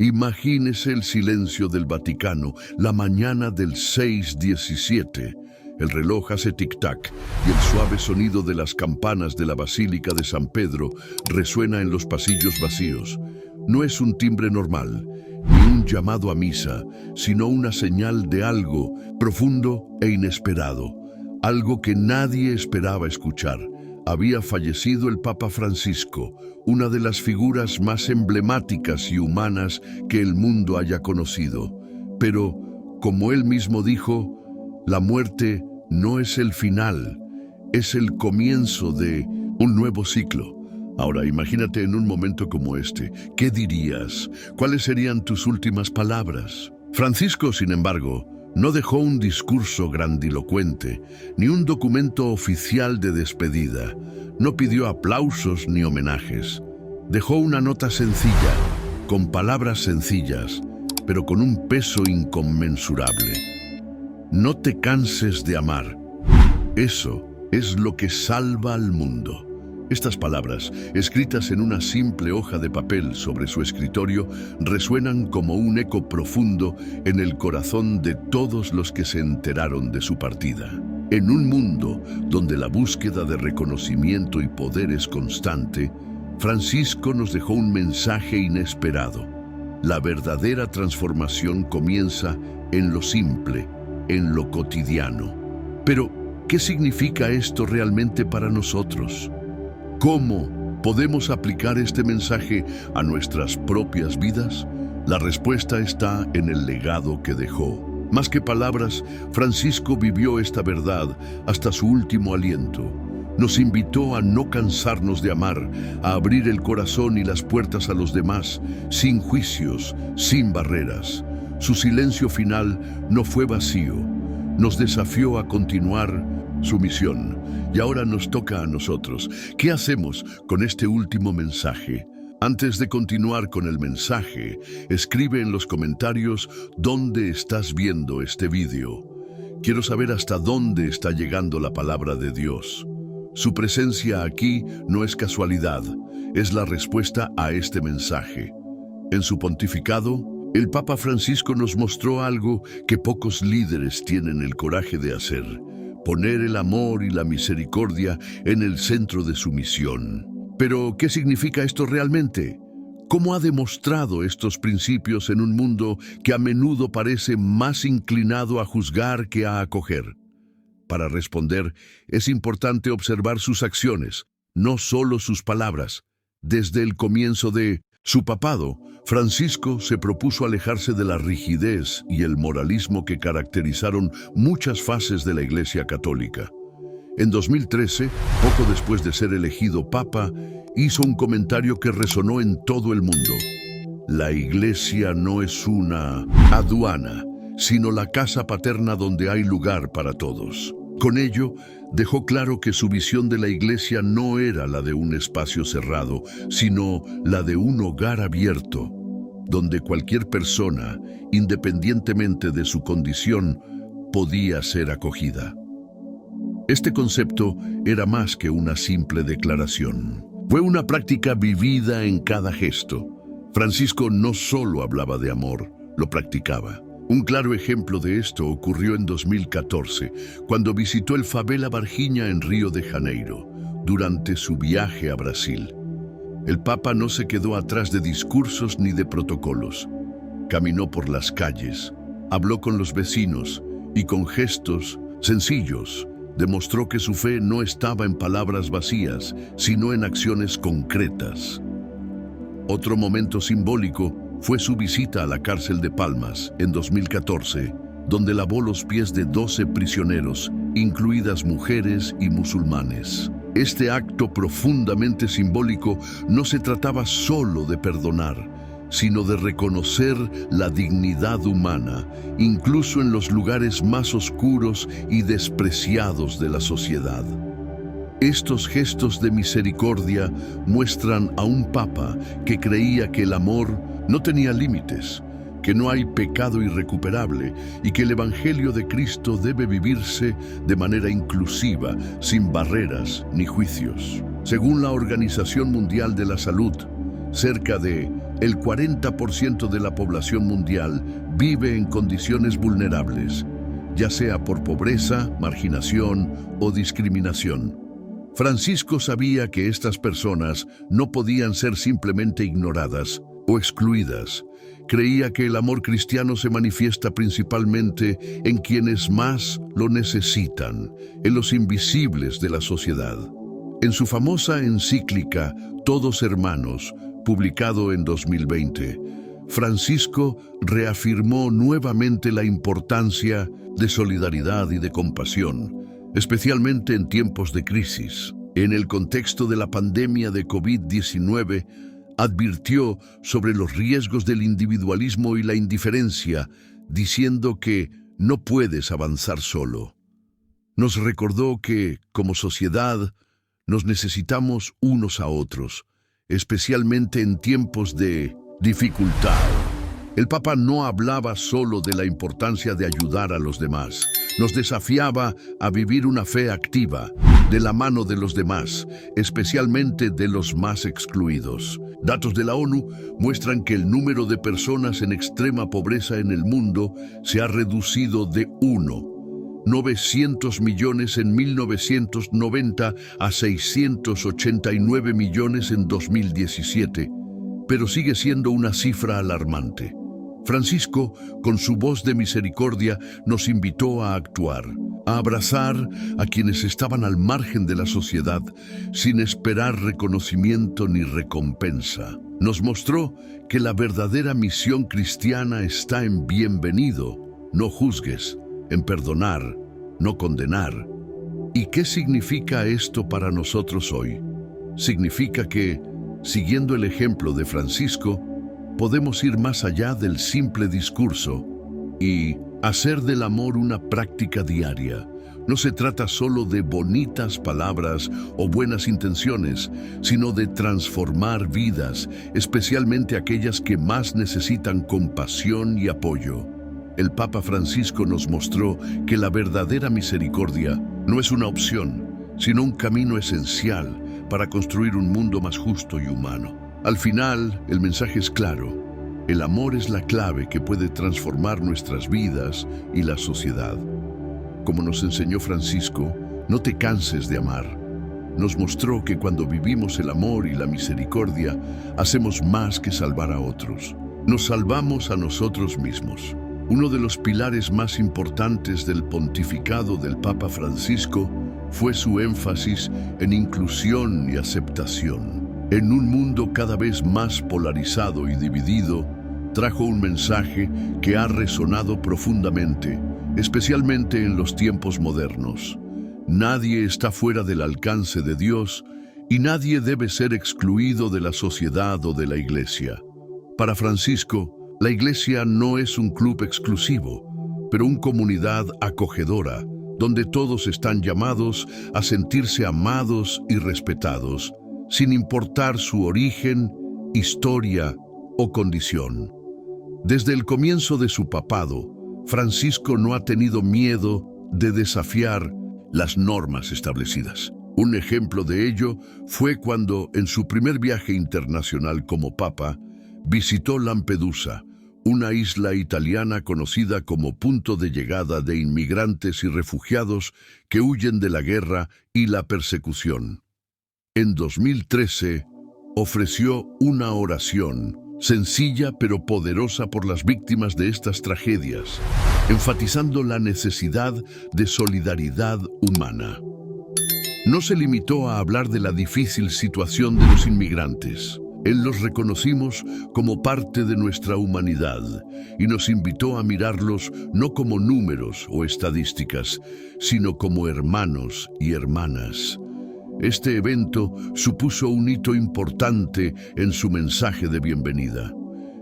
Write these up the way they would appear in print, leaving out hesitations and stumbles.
Imagínese el silencio del Vaticano, la mañana del 6:17. El reloj hace tic-tac y el suave sonido de las campanas de la Basílica de San Pedro resuena en los pasillos vacíos. No es un timbre normal, ni un llamado a misa, sino una señal de algo profundo e inesperado, algo que nadie esperaba escuchar. Había fallecido el Papa Francisco, una de las figuras más emblemáticas y humanas que el mundo haya conocido. Pero, como él mismo dijo, la muerte no es el final, es el comienzo de un nuevo ciclo. Ahora, imagínate en un momento como este, ¿qué dirías? ¿Cuáles serían tus últimas palabras? Francisco, sin embargo, no dejó un discurso grandilocuente, ni un documento oficial de despedida. No pidió aplausos ni homenajes. Dejó una nota sencilla, con palabras sencillas, pero con un peso inconmensurable. No te canses de amar. Eso es lo que salva al mundo. Estas palabras, escritas en una simple hoja de papel sobre su escritorio, resuenan como un eco profundo en el corazón de todos los que se enteraron de su partida. En un mundo donde la búsqueda de reconocimiento y poder es constante, Francisco nos dejó un mensaje inesperado. La verdadera transformación comienza en lo simple, en lo cotidiano. Pero, ¿qué significa esto realmente para nosotros? ¿Cómo podemos aplicar este mensaje a nuestras propias vidas? La respuesta está en el legado que dejó. Más que palabras, Francisco vivió esta verdad hasta su último aliento. Nos invitó a no cansarnos de amar, a abrir el corazón y las puertas a los demás, sin juicios, sin barreras. Su silencio final no fue vacío. Nos desafió a continuar su misión. Y ahora nos toca a nosotros. ¿Qué hacemos con este último mensaje? Antes de continuar con el mensaje, escribe en los comentarios dónde estás viendo este vídeo. Quiero saber hasta dónde está llegando la palabra de Dios. Su presencia aquí no es casualidad, es la respuesta a este mensaje. En su pontificado, el Papa Francisco nos mostró algo que pocos líderes tienen el coraje de hacer: poner el amor y la misericordia en el centro de su misión. Pero, ¿qué significa esto realmente? ¿Cómo ha demostrado estos principios en un mundo que a menudo parece más inclinado a juzgar que a acoger? Para responder, es importante observar sus acciones, no solo sus palabras. Desde el comienzo de su papado, Francisco se propuso alejarse de la rigidez y el moralismo que caracterizaron muchas fases de la Iglesia Católica. En 2013, poco después de ser elegido Papa, hizo un comentario que resonó en todo el mundo. La Iglesia no es una aduana, sino la casa paterna donde hay lugar para todos. Con ello, dejó claro que su visión de la Iglesia no era la de un espacio cerrado, sino la de un hogar abierto, donde cualquier persona, independientemente de su condición, podía ser acogida. Este concepto era más que una simple declaración. Fue una práctica vivida en cada gesto. Francisco no solo hablaba de amor, lo practicaba. Un claro ejemplo de esto ocurrió en 2014, cuando visitó el Favela Varginha en Río de Janeiro, durante su viaje a Brasil. El Papa no se quedó atrás de discursos ni de protocolos. Caminó por las calles, habló con los vecinos y con gestos sencillos demostró que su fe no estaba en palabras vacías, sino en acciones concretas. Otro momento simbólico fue su visita a la cárcel de Palmas en 2014, donde lavó los pies de 12 prisioneros, incluidas mujeres y musulmanes. Este acto profundamente simbólico no se trataba solo de perdonar, sino de reconocer la dignidad humana, incluso en los lugares más oscuros y despreciados de la sociedad. Estos gestos de misericordia muestran a un Papa que creía que el amor no tenía límites, que no hay pecado irrecuperable y que el Evangelio de Cristo debe vivirse de manera inclusiva, sin barreras ni juicios. Según la Organización Mundial de la Salud, cerca de el 40% de la población mundial vive en condiciones vulnerables, ya sea por pobreza, marginación o discriminación. Francisco sabía que estas personas no podían ser simplemente ignoradas o excluidas. Creía que el amor cristiano se manifiesta principalmente en quienes más lo necesitan, en los invisibles de la sociedad. En su famosa encíclica Todos Hermanos, publicado en 2020, Francisco reafirmó nuevamente la importancia de solidaridad y de compasión, especialmente en tiempos de crisis. En el contexto de la pandemia de COVID-19, advirtió sobre los riesgos del individualismo y la indiferencia, diciendo que no puedes avanzar solo. Nos recordó que, como sociedad, nos necesitamos unos a otros, especialmente en tiempos de dificultad. El Papa no hablaba solo de la importancia de ayudar a los demás. Nos desafiaba a vivir una fe activa, de la mano de los demás, especialmente de los más excluidos. Datos de la ONU muestran que el número de personas en extrema pobreza en el mundo se ha reducido de 900 millones en 1990 a 689 millones en 2017, pero sigue siendo una cifra alarmante. Francisco, con su voz de misericordia, nos invitó a actuar, a abrazar a quienes estaban al margen de la sociedad, sin esperar reconocimiento ni recompensa. Nos mostró que la verdadera misión cristiana está en bienvenido, no juzgues, en perdonar, no condenar. ¿Y qué significa esto para nosotros hoy? Significa que, siguiendo el ejemplo de Francisco, podemos ir más allá del simple discurso y hacer del amor una práctica diaria. No se trata solo de bonitas palabras o buenas intenciones, sino de transformar vidas, especialmente aquellas que más necesitan compasión y apoyo. El Papa Francisco nos mostró que la verdadera misericordia no es una opción, sino un camino esencial para construir un mundo más justo y humano. Al final, el mensaje es claro. El amor es la clave que puede transformar nuestras vidas y la sociedad. Como nos enseñó Francisco, no te canses de amar. Nos mostró que cuando vivimos el amor y la misericordia, hacemos más que salvar a otros. Nos salvamos a nosotros mismos. Uno de los pilares más importantes del pontificado del Papa Francisco fue su énfasis en inclusión y aceptación. En un mundo cada vez más polarizado y dividido, trajo un mensaje que ha resonado profundamente, especialmente en los tiempos modernos. Nadie está fuera del alcance de Dios y nadie debe ser excluido de la sociedad o de la Iglesia. Para Francisco, la Iglesia no es un club exclusivo, pero una comunidad acogedora, donde todos están llamados a sentirse amados y respetados, sin importar su origen, historia o condición. Desde el comienzo de su papado, Francisco no ha tenido miedo de desafiar las normas establecidas. Un ejemplo de ello fue cuando, en su primer viaje internacional como papa, visitó Lampedusa, una isla italiana conocida como punto de llegada de inmigrantes y refugiados que huyen de la guerra y la persecución. En 2013, ofreció una oración sencilla pero poderosa por las víctimas de estas tragedias, enfatizando la necesidad de solidaridad humana. No se limitó a hablar de la difícil situación de los inmigrantes. Él los reconocimos como parte de nuestra humanidad y nos invitó a mirarlos no como números o estadísticas, sino como hermanos y hermanas. Este evento supuso un hito importante en su mensaje de bienvenida.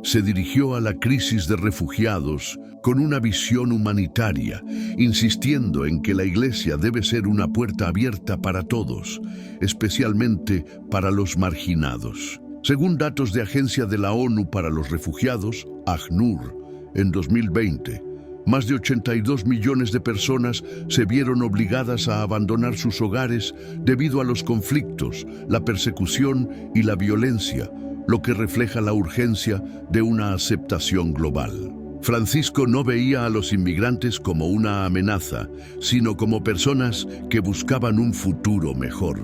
Se dirigió a la crisis de refugiados con una visión humanitaria, insistiendo en que la Iglesia debe ser una puerta abierta para todos, especialmente para los marginados. Según datos de Agencia de la ONU para los Refugiados, ACNUR, en 2020, más de 82 millones de personas se vieron obligadas a abandonar sus hogares debido a los conflictos, la persecución y la violencia, lo que refleja la urgencia de una aceptación global. Francisco no veía a los inmigrantes como una amenaza, sino como personas que buscaban un futuro mejor.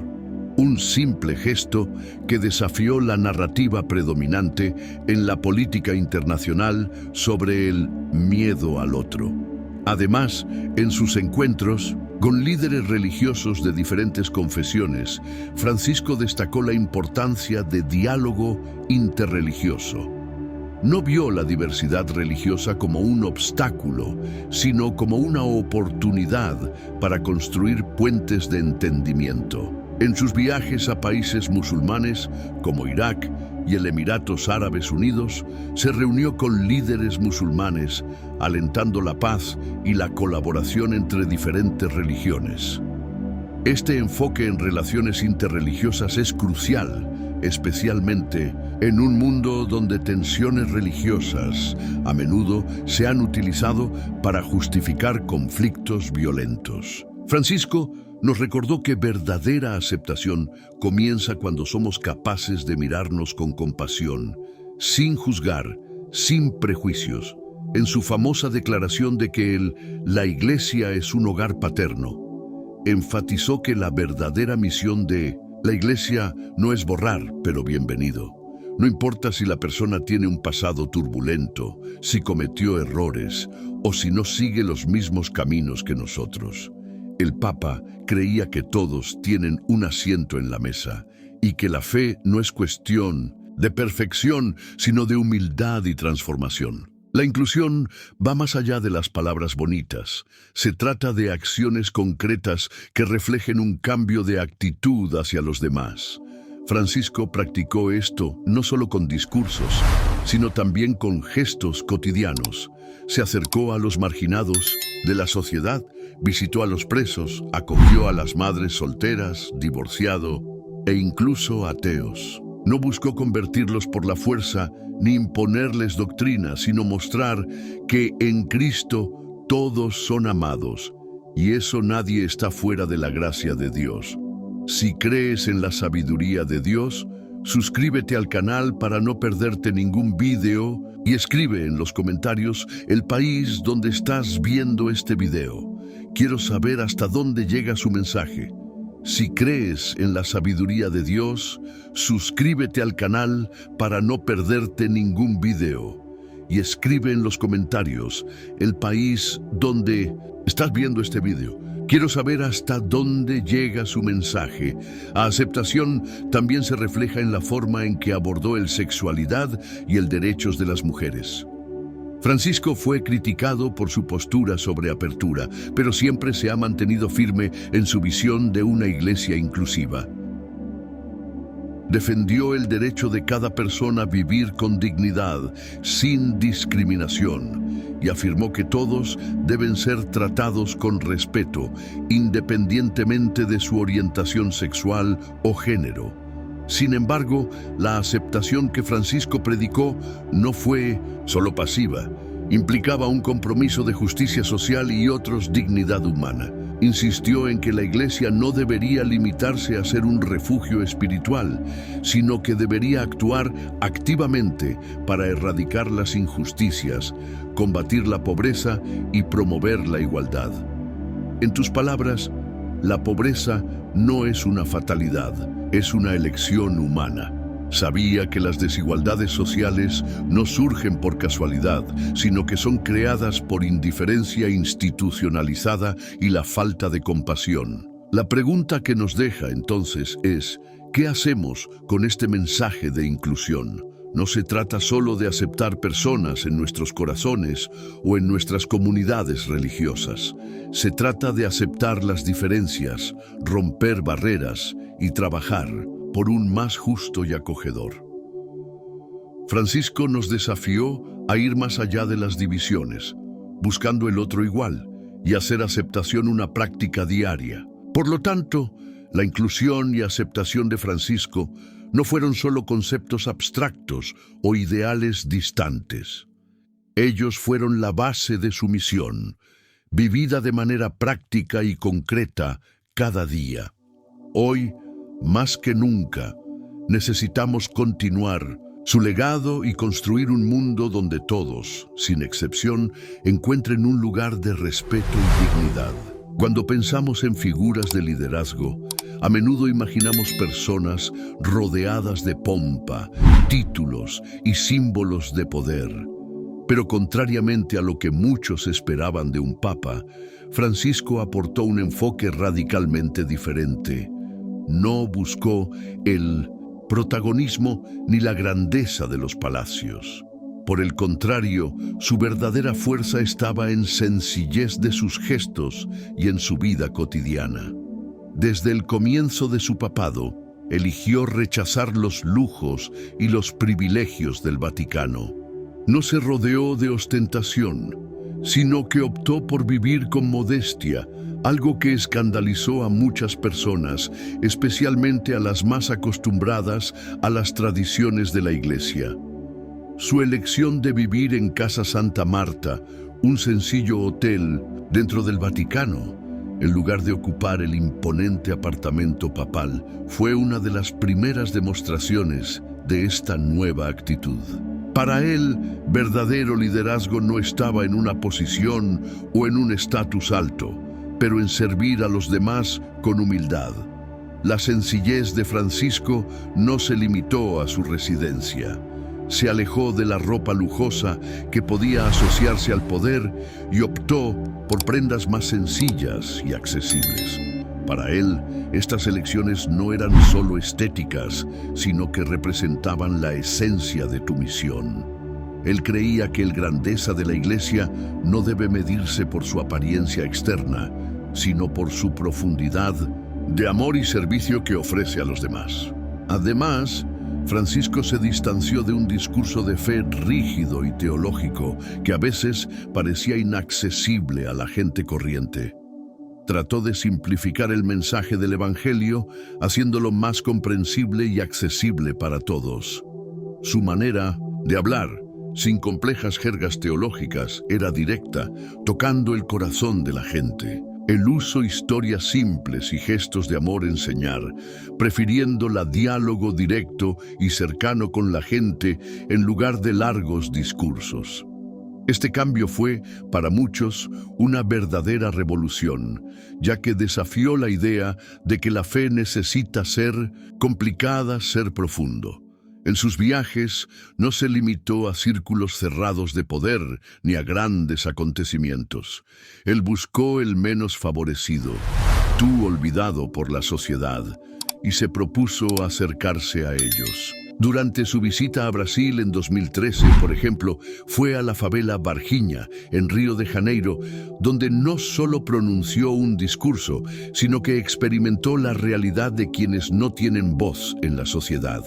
Un simple gesto que desafió la narrativa predominante en la política internacional sobre el miedo al otro. Además, en sus encuentros con líderes religiosos de diferentes confesiones, Francisco destacó la importancia de diálogo interreligioso. No vio la diversidad religiosa como un obstáculo, sino como una oportunidad para construir puentes de entendimiento. En sus viajes a países musulmanes como Irak y el Emiratos Árabes Unidos, se reunió con líderes musulmanes, alentando la paz y la colaboración entre diferentes religiones. Este enfoque en relaciones interreligiosas es crucial, especialmente en un mundo donde tensiones religiosas a menudo se han utilizado para justificar conflictos violentos. Francisco nos recordó que verdadera aceptación comienza cuando somos capaces de mirarnos con compasión, sin juzgar, sin prejuicios. En su famosa declaración de que la Iglesia es un hogar paterno, enfatizó que la verdadera misión de la Iglesia no es borrar, pero bienvenido. No importa si la persona tiene un pasado turbulento, si cometió errores o si no sigue los mismos caminos que nosotros. El Papa creía que todos tienen un asiento en la mesa y que la fe no es cuestión de perfección, sino de humildad y transformación. La inclusión va más allá de las palabras bonitas. Se trata de acciones concretas que reflejen un cambio de actitud hacia los demás. Francisco practicó esto no solo con discursos, sino también con gestos cotidianos. Se acercó a los marginados de la sociedad, visitó a los presos, acogió a las madres solteras, divorciados e incluso ateos. No buscó convertirlos por la fuerza ni imponerles doctrina, sino mostrar que en Cristo todos son amados, y eso nadie está fuera de la gracia de Dios. Si crees en la sabiduría de Dios, suscríbete al canal para no perderte ningún video y escribe en los comentarios el país donde estás viendo este video. Quiero saber hasta dónde llega su mensaje. Si crees en la sabiduría de Dios, suscríbete al canal para no perderte ningún video. Y escribe en los comentarios el país donde estás viendo este video. Quiero saber hasta dónde llega su mensaje. Aceptación también se refleja en la forma en que abordó la sexualidad y el derechos de las mujeres. Francisco fue criticado por su postura sobre apertura, pero siempre se ha mantenido firme en su visión de una iglesia inclusiva. Defendió el derecho de cada persona a vivir con dignidad, sin discriminación, y afirmó que todos deben ser tratados con respeto, independientemente de su orientación sexual o género. Sin embargo, la aceptación que Francisco predicó no fue solo pasiva. Implicaba un compromiso de justicia social y otros dignidad humana. Insistió en que la Iglesia no debería limitarse a ser un refugio espiritual, sino que debería actuar activamente para erradicar las injusticias, combatir la pobreza y promover la igualdad. En tus palabras, la pobreza no es una fatalidad, es una elección humana. Sabía que las desigualdades sociales no surgen por casualidad, sino que son creadas por indiferencia institucionalizada y la falta de compasión. La pregunta que nos deja entonces es, ¿qué hacemos con este mensaje de inclusión? No se trata solo de aceptar personas en nuestros corazones o en nuestras comunidades religiosas. Se trata de aceptar las diferencias, romper barreras y trabajar por un más justo y acogedor. Francisco nos desafió a ir más allá de las divisiones, buscando el otro igual y hacer aceptación una práctica diaria. Por lo tanto, la inclusión y aceptación de Francisco no fueron solo conceptos abstractos o ideales distantes. Ellos fueron la base de su misión, vivida de manera práctica y concreta cada día. Hoy, más que nunca, necesitamos continuar Su legado y construir un mundo donde todos, sin excepción, encuentren un lugar de respeto y dignidad. Cuando pensamos en figuras de liderazgo, a menudo imaginamos personas rodeadas de pompa, títulos y símbolos de poder. Pero contrariamente a lo que muchos esperaban de un papa, Francisco aportó un enfoque radicalmente diferente. No buscó el protagonismo ni la grandeza de los palacios. Por el contrario, su verdadera fuerza estaba en sencillez de sus gestos y en su vida cotidiana. Desde el comienzo de su papado, eligió rechazar los lujos y los privilegios del Vaticano. No se rodeó de ostentación, sino que optó por vivir con modestia, algo que escandalizó a muchas personas, especialmente a las más acostumbradas a las tradiciones de la Iglesia. Su elección de vivir en Casa Santa Marta, un sencillo hotel dentro del Vaticano, en lugar de ocupar el imponente apartamento papal, fue una de las primeras demostraciones de esta nueva actitud. Para él, verdadero liderazgo no estaba en una posición o en un estatus alto, pero en servir a los demás con humildad. La sencillez de Francisco no se limitó a su residencia. Se alejó de la ropa lujosa que podía asociarse al poder y optó por prendas más sencillas y accesibles. Para él, estas elecciones no eran solo estéticas, sino que representaban la esencia de tu misión. Él creía que la grandeza de la Iglesia no debe medirse por su apariencia externa, sino por su profundidad de amor y servicio que ofrece a los demás. Además, Francisco se distanció de un discurso de fe rígido y teológico que a veces parecía inaccesible a la gente corriente. Trató de simplificar el mensaje del Evangelio, haciéndolo más comprensible y accesible para todos. Su manera de hablar, sin complejas jergas teológicas, era directa, tocando el corazón de la gente. Él usó historias simples y gestos de amor enseñar, prefiriendo el diálogo directo y cercano con la gente en lugar de largos discursos. Este cambio fue, para muchos, una verdadera revolución, ya que desafió la idea de que la fe necesita ser complicada, ser profundo. En sus viajes no se limitó a círculos cerrados de poder ni a grandes acontecimientos. Él buscó el menos favorecido, tú olvidado por la sociedad, y se propuso acercarse a ellos. Durante su visita a Brasil en 2013, por ejemplo, fue a la favela Varginha, en Río de Janeiro, donde no solo pronunció un discurso, sino que experimentó la realidad de quienes no tienen voz en la sociedad.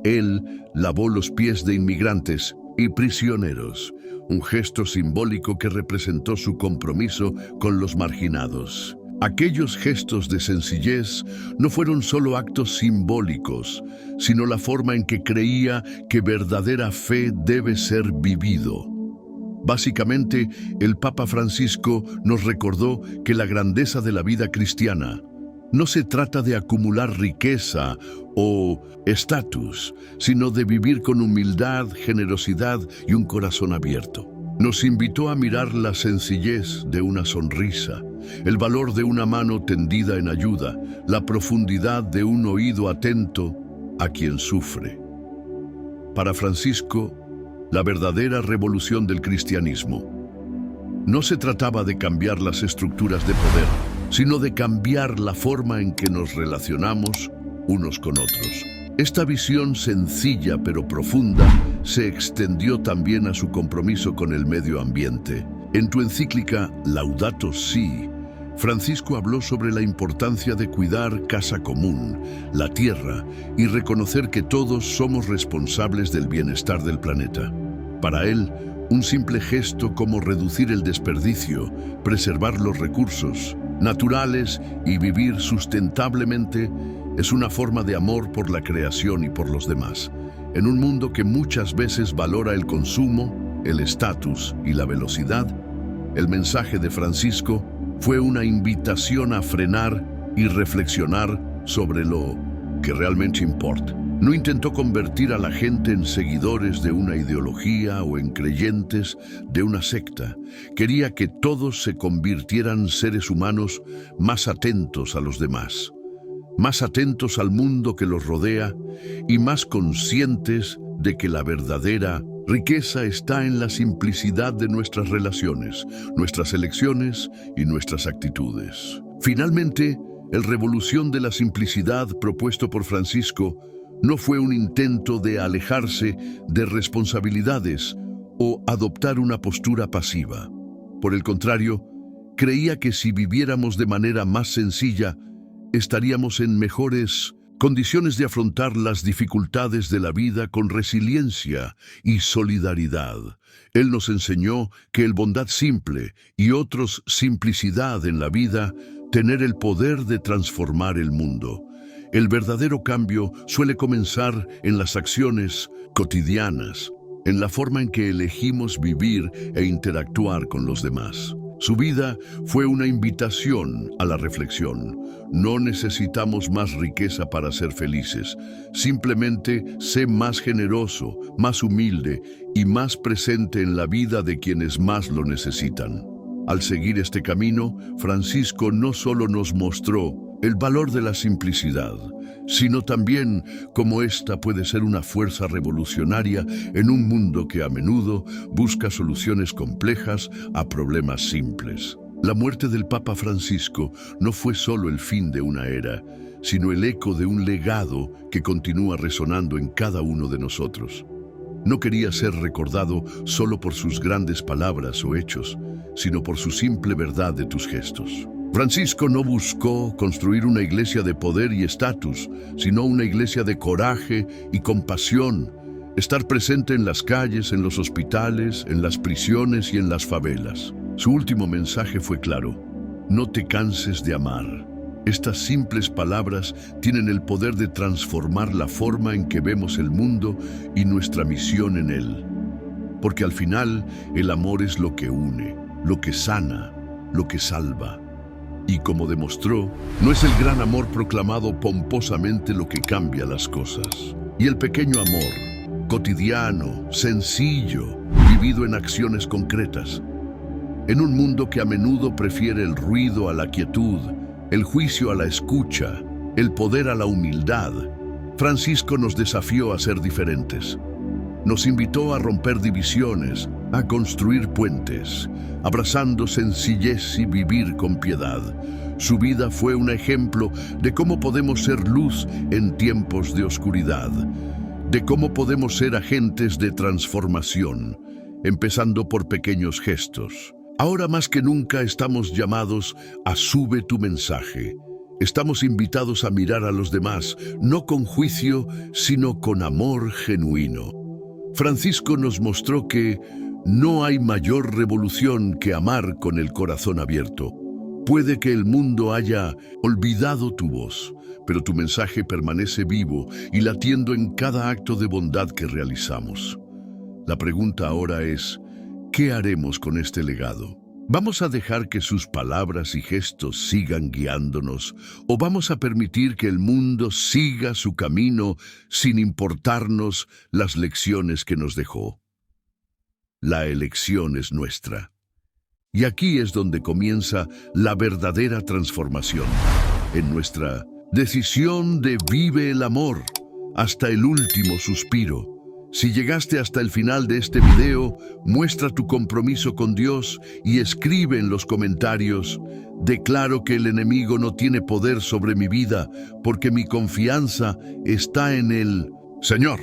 Él lavó los pies de inmigrantes y prisioneros, un gesto simbólico que representó su compromiso con los marginados. Aquellos gestos de sencillez no fueron solo actos simbólicos, sino la forma en que creía que verdadera fe debe ser vivido. Básicamente, el Papa Francisco nos recordó que la grandeza de la vida cristiana no se trata de acumular riqueza o estatus, sino de vivir con humildad, generosidad y un corazón abierto. Nos invitó a mirar la sencillez de una sonrisa, el valor de una mano tendida en ayuda, la profundidad de un oído atento a quien sufre. Para Francisco, la verdadera revolución del cristianismo no se trataba de cambiar las estructuras de poder, sino de cambiar la forma en que nos relacionamos unos con otros. Esta visión sencilla pero profunda se extendió también a su compromiso con el medio ambiente. En tu encíclica Laudato Si, Francisco habló sobre la importancia de cuidar casa común, la tierra, y reconocer que todos somos responsables del bienestar del planeta. Para él, un simple gesto como reducir el desperdicio, preservar los recursos naturales y vivir sustentablemente es una forma de amor por la creación y por los demás. En un mundo que muchas veces valora el consumo, el estatus y la velocidad, el mensaje de Francisco fue una invitación a frenar y reflexionar sobre lo que realmente importa. No intentó convertir a la gente en seguidores de una ideología o en creyentes de una secta. Quería que todos se convirtieran seres humanos más atentos a los demás, más atentos al mundo que los rodea y más conscientes de que la verdadera riqueza está en la simplicidad de nuestras relaciones, nuestras elecciones y nuestras actitudes. Finalmente, el Revolución de la Simplicidad propuesto por Francisco no fue un intento de alejarse de responsabilidades o adoptar una postura pasiva. Por el contrario, creía que si viviéramos de manera más sencilla, estaríamos en mejores condiciones de afrontar las dificultades de la vida con resiliencia y solidaridad. Él nos enseñó que el bondad simple y otros simplicidad en la vida tener el poder de transformar el mundo. El verdadero cambio suele comenzar en las acciones cotidianas, en la forma en que elegimos vivir e interactuar con los demás. Su vida fue una invitación a la reflexión. No necesitamos más riqueza para ser felices. Simplemente sé más generoso, más humilde y más presente en la vida de quienes más lo necesitan. Al seguir este camino, Francisco no solo nos mostró el valor de la simplicidad, sino también cómo esta puede ser una fuerza revolucionaria en un mundo que a menudo busca soluciones complejas a problemas simples. La muerte del Papa Francisco no fue solo el fin de una era, sino el eco de un legado que continúa resonando en cada uno de nosotros. No quería ser recordado solo por sus grandes palabras o hechos, sino por su simple verdad de tus gestos. Francisco no buscó construir una iglesia de poder y estatus, sino una iglesia de coraje y compasión, estar presente en las calles, en los hospitales, en las prisiones y en las favelas. Su último mensaje fue claro: no te canses de amar. Estas simples palabras tienen el poder de transformar la forma en que vemos el mundo y nuestra misión en él. Porque al final, el amor es lo que une, lo que sana, lo que salva. Y como demostró, no es el gran amor proclamado pomposamente lo que cambia las cosas. Y el pequeño amor, cotidiano, sencillo, vivido en acciones concretas. En un mundo que a menudo prefiere el ruido a la quietud, el juicio a la escucha, el poder a la humildad, Francisco nos desafió a ser diferentes. Nos invitó a romper divisiones, a construir puentes, abrazando sencillez y vivir con piedad. Su vida fue un ejemplo de cómo podemos ser luz en tiempos de oscuridad, de cómo podemos ser agentes de transformación, empezando por pequeños gestos. Ahora más que nunca estamos llamados a sube tu mensaje. Estamos invitados a mirar a los demás, no con juicio, sino con amor genuino. Francisco nos mostró que no hay mayor revolución que amar con el corazón abierto. Puede que el mundo haya olvidado tu voz, pero tu mensaje permanece vivo y latiendo en cada acto de bondad que realizamos. La pregunta ahora es: ¿qué haremos con este legado? ¿Vamos a dejar que sus palabras y gestos sigan guiándonos o vamos a permitir que el mundo siga su camino sin importarnos las lecciones que nos dejó? La elección es nuestra. Y aquí es donde comienza la verdadera transformación, en nuestra decisión de vive el amor hasta el último suspiro. Si llegaste hasta el final de este video, muestra tu compromiso con Dios y escribe en los comentarios: declaro que el enemigo no tiene poder sobre mi vida porque mi confianza está en el Señor.